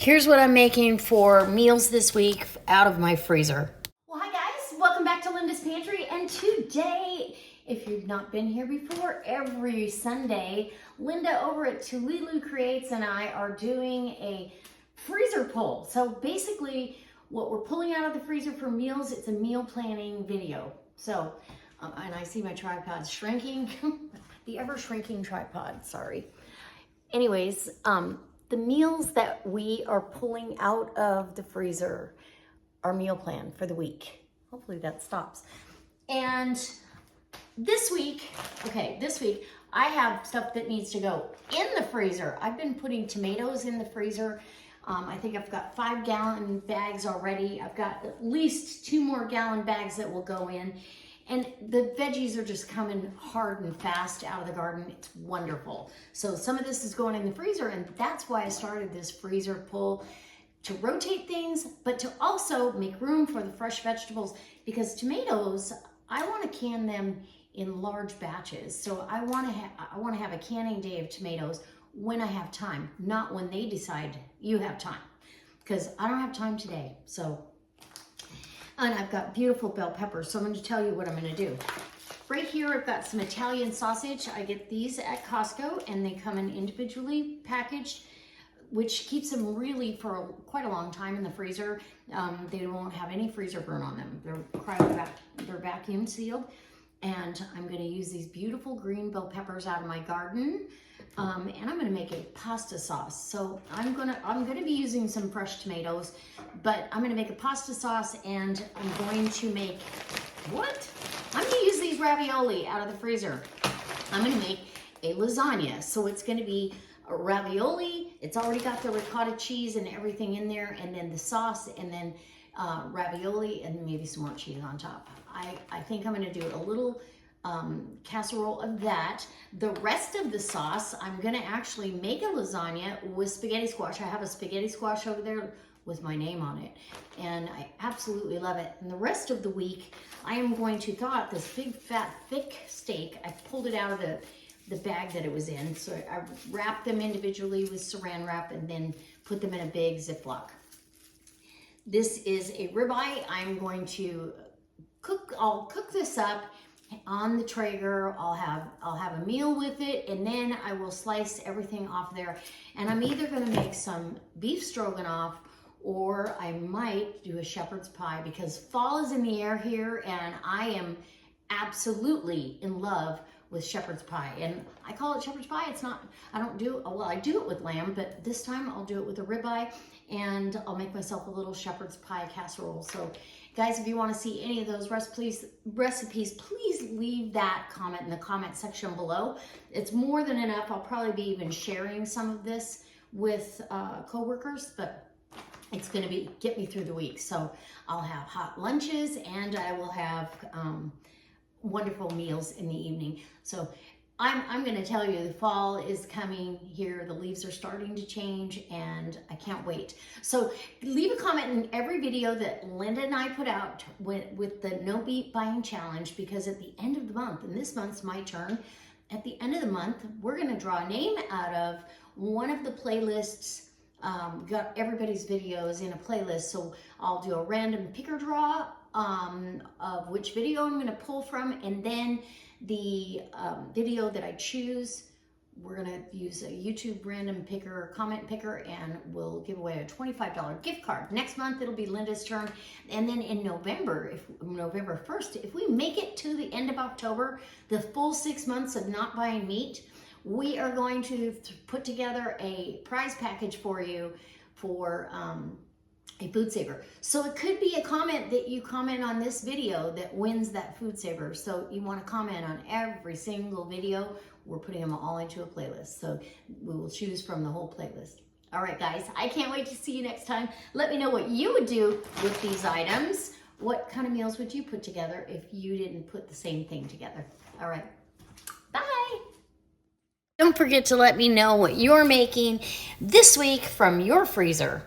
Here's what I'm making for meals this week out of my freezer. Well, hi guys, welcome back to Linda's Pantry. And today, if you've not been here before, every Sunday, Linda over at Tulilu Creates and I are doing a freezer pull. So basically, what we're pulling out of the freezer for meals, it's a meal planning video. So, and I see my tripod shrinking, the ever shrinking tripod, sorry. Anyways, the meals that we are pulling out of the freezer are meal plan for the week. Hopefully that stops. And this week I have stuff that needs to go in the freezer. I've been putting tomatoes in the freezer. I think I've got 5-gallon bags already. I've got at least 2 more gallon bags that will go in. And the veggies are just coming hard and fast out of the garden. It's wonderful. So some of this is going in the freezer, and that's why I started this freezer pull, to rotate things, but to also make room for the fresh vegetables, because tomatoes, I want to can them in large batches. So I want to have a canning day of tomatoes when I have time, not when they decide you have time, because I don't have time today. So, and I've got beautiful bell peppers, so I'm going to tell you what I'm going to do. Right here, I've got some Italian sausage. I get these at Costco, and they come in individually packaged, which keeps them really for quite a long time in the freezer. They won't have any freezer burn on them. They're vacuum sealed. And I'm going to use these beautiful green bell peppers out of my garden. And I'm going to make a pasta sauce. So I'm going to be using some fresh tomatoes, but I'm going to make a pasta sauce, and I'm going to make, I'm going to use these ravioli out of the freezer. I'm going to make a lasagna. So it's going to be a ravioli. It's already got the ricotta cheese and everything in there, and then the sauce, and then ravioli, and maybe some more cheese on top. I think I'm going to do a little casserole of that. The rest of the sauce, I'm going to actually make a lasagna with spaghetti squash. I have a spaghetti squash over there with my name on it, and I absolutely love it. And the rest of the week, I am going to thaw out this big, fat, thick steak. I pulled it out of the bag that it was in, so I wrapped them individually with saran wrap and then put them in a big Ziploc. This is a ribeye. I'm going to I'll cook this up on the Traeger. I'll have a meal with it, and then I will slice everything off there. And I'm either going to make some beef stroganoff, or I might do a shepherd's pie, because fall is in the air here, and I am absolutely in love with shepherd's pie. And I call it shepherd's pie. It's not, I do it with lamb, but this time I'll do it with a ribeye, and I'll make myself a little shepherd's pie casserole. So guys, if you want to see any of those recipes, please leave that comment in the comment section below. It's more than enough. I'll probably be even sharing some of this with coworkers, but it's going to get me through the week. So I'll have hot lunches, and I will have wonderful meals in the evening. So I'm going to tell you, the fall is coming here. The leaves are starting to change, and I can't wait. So leave a comment in every video that Linda and I put out with the No Beat Buying Challenge, because at the end of the month, and this month's my turn, at the end of the month, we're going to draw a name out of one of the playlists. Got everybody's videos in a playlist, so I'll do a random picker draw of which video I'm going to pull from, and then the video that I choose, we're going to use a YouTube random picker, comment picker, and we'll give away a $25 gift card. Next month, it'll be Linda's turn. And then in November, November 1st, if we make it to the end of October, the full 6 months of not buying meat, we are going to put together a prize package for you for a food saver. So it could be a comment that you comment on this video that wins that food saver. So you want to comment on every single video. We're putting them all into a playlist. So we will choose from the whole playlist. All right, guys, I can't wait to see you next time. Let me know what you would do with these items. What kind of meals would you put together if you didn't put the same thing together? All right, bye. Don't forget to let me know what you're making this week from your freezer.